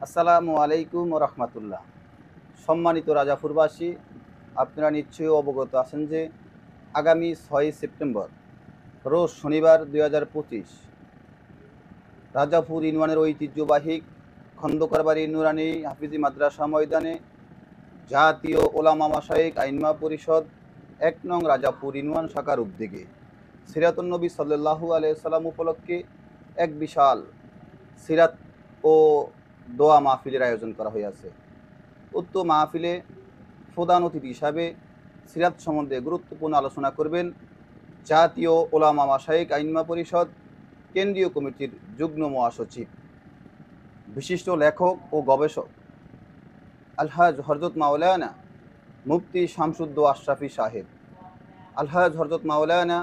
আসসালামু আলাইকুম রহমতুল্লাহ। সম্মানিত রাজাপুরবাসী, আপনারা নিশ্চয়ই অবগত আছেন যে আগামী 6 সেপ্টেম্বর রোজ শনিবার 2025 রাজাপুর ইউনিয়নের ঐতিহ্যবাহী খন্দকারবাড়ি নুরানি হাফিজি মাদ্রাসা ময়দানে জাতীয় ওলামা মাশায়েখ আইনমা পরিষদ ১ নং রাজাপুর ইউনিয়ন শাখার উদ্যোগে সিরাতুন নবী সাল্লাল্লাহু আলাইহি সাল্লাম উপলক্ষে এক বিশাল সিরাত ও দোয়া মাহফিলের আয়োজন করা হয়েছে। উক্ত মাহফিলে প্রধান অতিথি হিসাবে সিরাত সম্বন্ধে গুরুত্বপূর্ণ আলোচনা করবেন জাতীয় ওলামা মাশায়েখ আইনমা পরিষদ কেন্দ্রীয় কমিটির যুগ্ম মহাসচিব, বিশিষ্ট লেখক ও গবেষক আলহাজ হযরত মাওলানা মুফতি শামসুদ্দো আশরাফি সাহেব। আলহাজ হযরত মাওলানা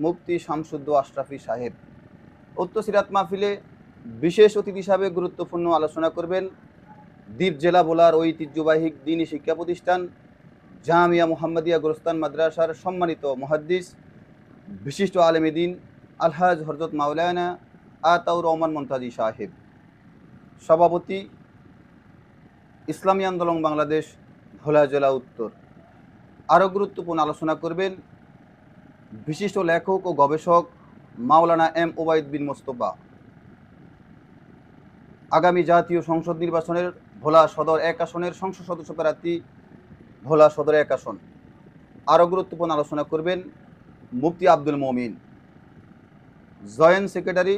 মুফতি শামসুদ্দো আশরাফি সাহেব উক্ত সিরাত মাহফিলে বিশেষ অতিথি হিসাবে গুরুত্বপূর্ণ আলোচনা করবেন দ্বীপ জেলা বোলার ঐতিহ্যবাহী দ্বীনী শিক্ষা প্রতিষ্ঠান জামিয়া মুহাম্মদিয়া গোরস্তান মাদ্রাসার সম্মানিত মুহাদ্দিস বিশিষ্ট আলেমে দ্বীন আলহাজ হযরত মাওলানা আতাউর রহমান মুনতাজি সাহেব। সভাপতি ইসলামী আন্দোলন বাংলাদেশ ভোলা জেলা উত্তর। আরও গুরুত্বপূর্ণ আলোচনা করবেন বিশিষ্ট লেখক ও গবেষক মাওলানা এম ওবায়দ বিন মোস্তফা। আগামী জাতীয় সংসদ নির্বাচনের ভোলা সদর ১ আসনের সংসদ সদস্য প্রার্থী ভোলা সদর ১ আসন। আরও গুরুত্বপূর্ণ আলোচনা করবেন মুফতি আব্দুল মমিন, জয়েন্ট সেক্রেটারি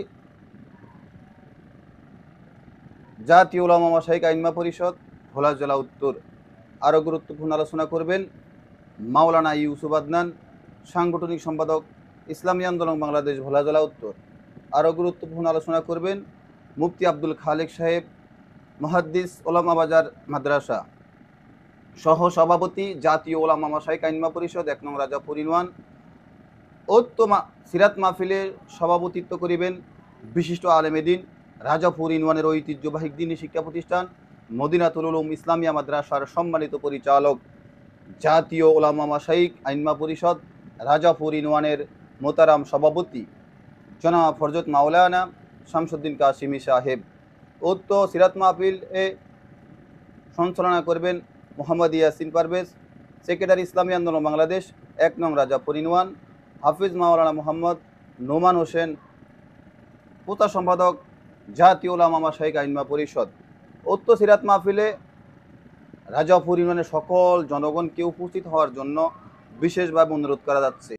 জাতীয় ওলামা মাশায়েখ আইনমা পরিষদ ভোলা জেলা উত্তর। আরও গুরুত্বপূর্ণ আলোচনা করবেন মাওলানা ইউসুফ আদনান, সাংগঠনিক সম্পাদক ইসলামী আন্দোলন বাংলাদেশ ভোলা জেলা উত্তর। আরও গুরুত্বপূর্ণ আলোচনা করবেন মুফতি আব্দুল খালেক সাহেব, মুহাদ্দিস ওলামা বাজার মাদ্রাসা সহ সভাপতি জাতীয় ওলামা মাশায়েখ আইনমা পরিষদ ১ নং রাজাপুর ইউনিয়ন। সিরাত মাহফিলের সভাপতিত্ব করিবেন বিশিষ্ট আলেমে দ্বীন রাজাপুর ইউনিয়নের ঐতিহ্যবাহী দ্বীনী শিক্ষা প্রতিষ্ঠান মদিনাতুল উলুম ইসলামিয়া মাদ্রাসার সম্মানিত পরিচালক জাতীয় ওলামা মাশায়েখ আইনমা পরিষদ রাজাপুর ইউনিয়নের মোতারাম সভাপতি জনাব হযরত মাওলানা শামসুদ্দিন কাশিমি সাহেব। উক্ত সিরাত মাহফিল এ সঞ্চালনা করবেন মোহাম্মদ ইয়াসিন পারভেজ, সেক্রেটারি ইসলামী আন্দোলন বাংলাদেশ ১ নং রাজাপুর ইউনিয়ন, হাফিজ মাওলানা মোহাম্মদ নোমান হোসেন, প্রচার সম্পাদক জাতীয় ওলামা মাশায়েখ আইনমা পরিষদ। উক্ত সিরাত মাহফিলে রাজাপুর ইউনিয়নের সকল জনগণকে উপস্থিত হওয়ার জন্য বিশেষভাবে অনুরোধ করা যাচ্ছে।